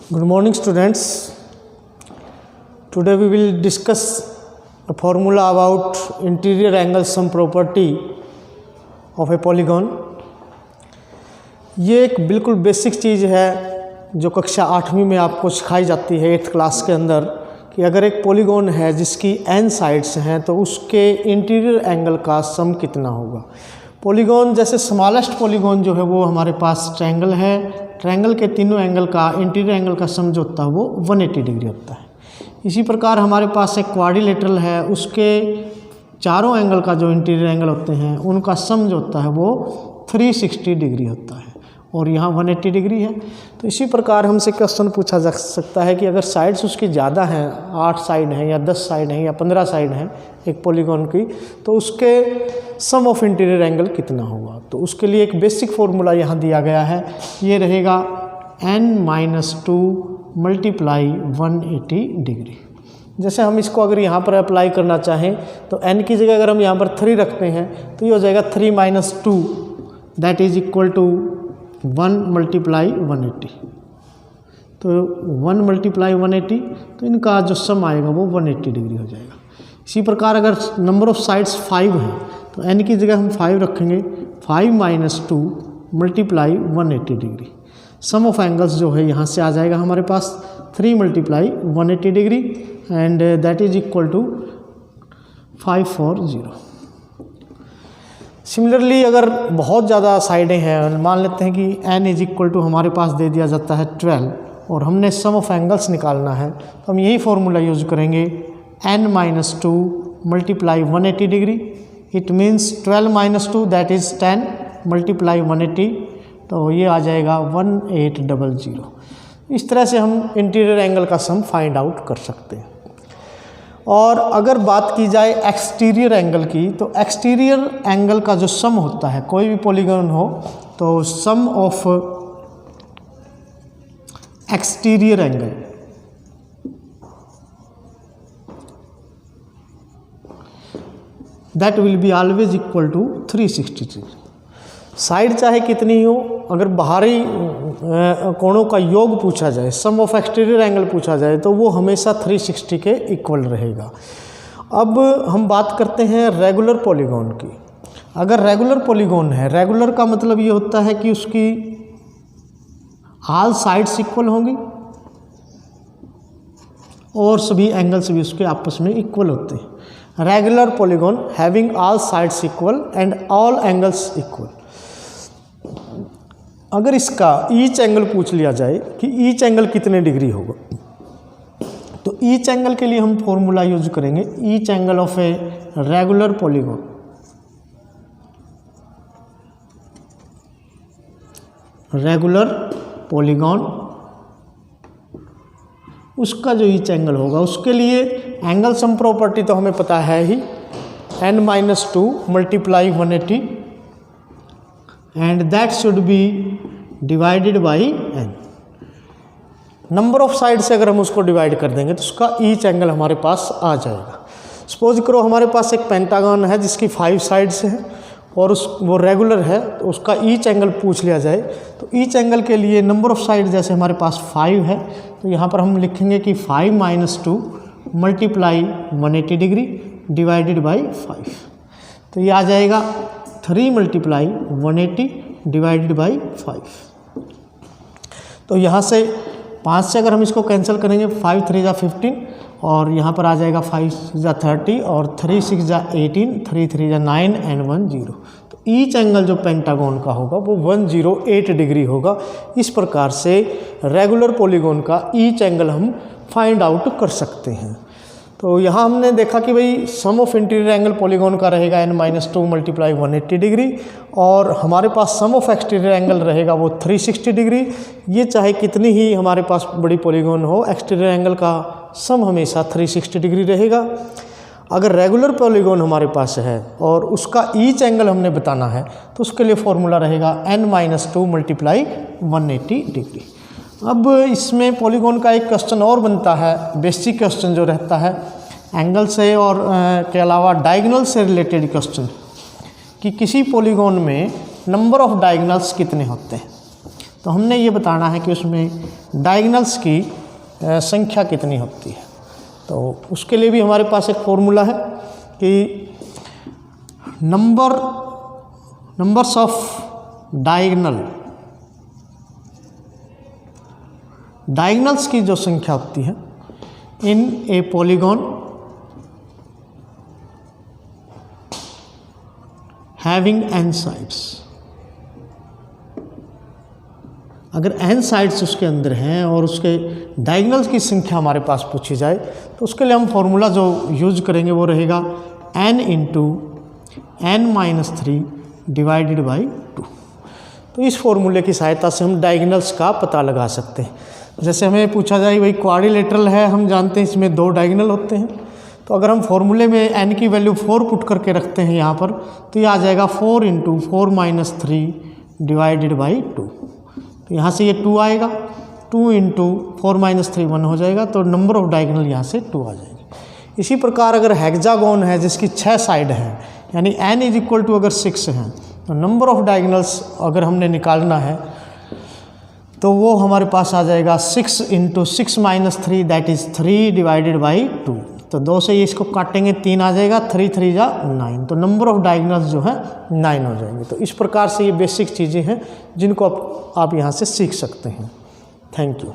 Good morning, students. Today we will discuss a formula about interior angle sum property of a polygon. ये एक बिल्कुल basic चीज़ है जो कक्षा 8वीं में आपको सिखाई जाती है 8th क्लास के अंदर, कि अगर एक पॉलीगॉन है जिसकी n साइड्स हैं तो उसके इंटीरियर एंगल का सम कितना होगा। पॉलीगॉन जैसे स्मॉलेस्ट पॉलीगॉन जो है वो हमारे पास ट्रायंगल है। ट्रायंगल के तीनों एंगल का इंटीरियर एंगल का सम जो होता है वो 180 डिग्री होता है। इसी प्रकार हमारे पास एक क्वाड्रिलेटरल है, उसके चारों एंगल का जो इंटीरियर एंगल होते हैं उनका सम जो होता है वो 360 डिग्री होता है और यहाँ 180 डिग्री है। तो इसी प्रकार हमसे क्वेश्चन पूछा जा सकता है कि अगर साइड्स उसकी ज़्यादा हैं, 8 साइड हैं या 10 साइड हैं या 15 साइड हैं एक पॉलीगॉन की, तो उसके सम ऑफ इंटीरियर एंगल कितना होगा। तो उसके लिए एक बेसिक फार्मूला यहाँ दिया गया है, ये रहेगा n-2 मल्टीप्लाई 180 डिग्री। जैसे हम इसको अगर यहाँ पर अप्लाई करना चाहें तो n की जगह अगर हम यहाँ पर 3 रखते हैं तो ये हो जाएगा 3 - 2 that is equal to 1 multiply 180। तो 1 मल्टीप्लाई 180, तो इनका जो सम आएगा वो 180 डिग्री हो जाएगा। इसी प्रकार अगर नंबर ऑफ साइड्स 5 हैं तो n की जगह हम 5 रखेंगे, 5 - 2 multiply 180 degree. Sum of angles जो है यहाँ से आ जाएगा हमारे पास 3 multiply 180 degree and that is equal to 540। Similarly अगर बहुत ज़्यादा साइडें हैं, मान लेते हैं कि n इज इक्वल टू हमारे पास दे दिया जाता है 12 और हमने सम ऑफ एंगल्स निकालना है, तो हम यही फॉर्मूला यूज़ करेंगे n - 2 multiply 180 degree. It means 12 - 2 that is 10 multiply 180, तो ये आ जाएगा 1800। इस तरह से हम इंटीरियर एंगल का सम फाइंड आउट कर सकते हैं। और अगर बात की जाए एक्सटीरियर एंगल की, तो एक्सटीरियर एंगल का जो सम होता है, कोई भी पॉलीगॉन हो तो sum of exterior angle that will be always equal to 360 degree. Side चाहे कितनी ही हो, अगर बाहरी कोणों का योग पूछा जाए, सम ऑफ एक्सटीरियर एंगल पूछा जाए, तो वो हमेशा 360 के इक्वल रहेगा। अब हम बात करते हैं रेगुलर पॉलीगॉन की। अगर रेगुलर पॉलीगॉन है, रेगुलर का मतलब ये होता है कि उसकी ऑल साइड्स इक्वल होंगी और सभी एंगल्स भी उसके आपस में इक्वल होते हैं। Regular polygon having all sides equal and all angles equal. अगर इसका ईच एंगल पूछ लिया जाए कि ईच एंगल कितने डिग्री होगा, तो ईच एंगल के लिए हम फॉर्मूला यूज करेंगे each angle of a regular polygon. Regular polygon उसका जो ईच एंगल होगा, उसके लिए एंगल सम प्रॉपर्टी तो हमें पता है ही, n - 2 multiply 180 and that should be divided by n। Number of side से अगर हम उसको डिवाइड कर देंगे तो उसका ईच एंगल हमारे पास आ जाएगा। सपोज करो हमारे पास एक पेंटागन है जिसकी 5 साइड्स हैं और वो रेगुलर है, तो उसका ईच एंगल पूछ लिया जाए, तो ईच एंगल के लिए नंबर ऑफ साइड जैसे हमारे पास 5 है, तो यहाँ पर हम लिखेंगे कि 5 - 2 मल्टीप्लाई 180 डिग्री डिवाइडेड बाई 5। तो ये आ जाएगा 3 मल्टीप्लाई 180 डिवाइडेड बाई 5। तो यहाँ से 5 से अगर हम इसको कैंसिल करेंगे, 5 3 × 15 और यहाँ पर आ जाएगा 5 × 30 और 3 6 × 18, 3 3 × 9 एंड 1 0। तो ईच एंगल जो पेंटागन का होगा वो 108 डिग्री होगा। इस प्रकार से रेगुलर पॉलीगॉन का ईच एंगल हम फाइंड आउट कर सकते हैं। तो यहाँ हमने देखा कि भाई सम ऑफ इंटीरियर एंगल पॉलीगॉन का रहेगा n - 2 मल्टीप्लाई 180 डिग्री और हमारे पास सम ऑफ एक्सटीरियर एंगल रहेगा वो 360 डिग्री। ये चाहे कितनी ही हमारे पास बड़ी पॉलीगॉन हो, एक्सटीरियर एंगल का सम हमेशा 360 डिग्री रहेगा। अगर रेगुलर पॉलीगॉन हमारे पास है और उसका ईच एंगल हमने बताना है तो उसके लिए फॉर्मूला रहेगा n - 2 मल्टीप्लाई 180 डिग्री। अब इसमें पॉलीगॉन का एक क्वेश्चन और बनता है, बेसिक क्वेश्चन जो रहता है एंगल से और के अलावा डायगोनल से रिलेटेड क्वेश्चन, कि किसी पॉलीगॉन में नंबर ऑफ डायगोनल्स कितने होते हैं। तो हमने ये बताना है कि उसमें डायगोनल्स की संख्या कितनी होती है। तो उसके लिए भी हमारे पास एक फॉर्मूला है कि नंबर्स ऑफ डायगोनल्स की जो संख्या होती है in a polygon having n sides, अगर n साइड्स उसके अंदर हैं और उसके डायगोनल्स की संख्या हमारे पास पूछी जाए तो उसके लिए हम फॉर्मूला जो यूज करेंगे वो रहेगा n into n-3 divided by 2। तो इस फॉर्मूले की सहायता से हम डायगोनल्स का पता लगा सकते हैं। जैसे हमें पूछा जाए भाई क्वाड्रिलेटरल है, हम जानते हैं इसमें 2 डायगोनल होते हैं, तो अगर हम फॉर्मूले में n की वैल्यू 4 पुट करके रखते हैं यहाँ पर तो ये आ जाएगा 4 इंटू 4-3 डिवाइडेड बाई 2। तो यहाँ से ये 2 आएगा, 2 इंटू 4-3 1 हो जाएगा, तो नंबर ऑफ डायगोनल यहाँ से 2 आ जाएगी। इसी प्रकार अगर हेक्सागोन है जिसकी 6 साइड हैं, यानी n इज इक्वल टू अगर 6 हैं, तो नंबर ऑफ डायगोनल्स अगर हमने निकालना है तो वो हमारे पास आ जाएगा 6 into 6-3 that is 3 divided by 2। तो 2 से ये इसको काटेंगे 3 आ जाएगा, 3-3 जा 9, तो नंबर ऑफ डायगोनल्स जो है 9 हो जाएंगे। तो इस प्रकार से ये बेसिक चीज़ें हैं जिनको आप यहाँ से सीख सकते हैं। Thank you.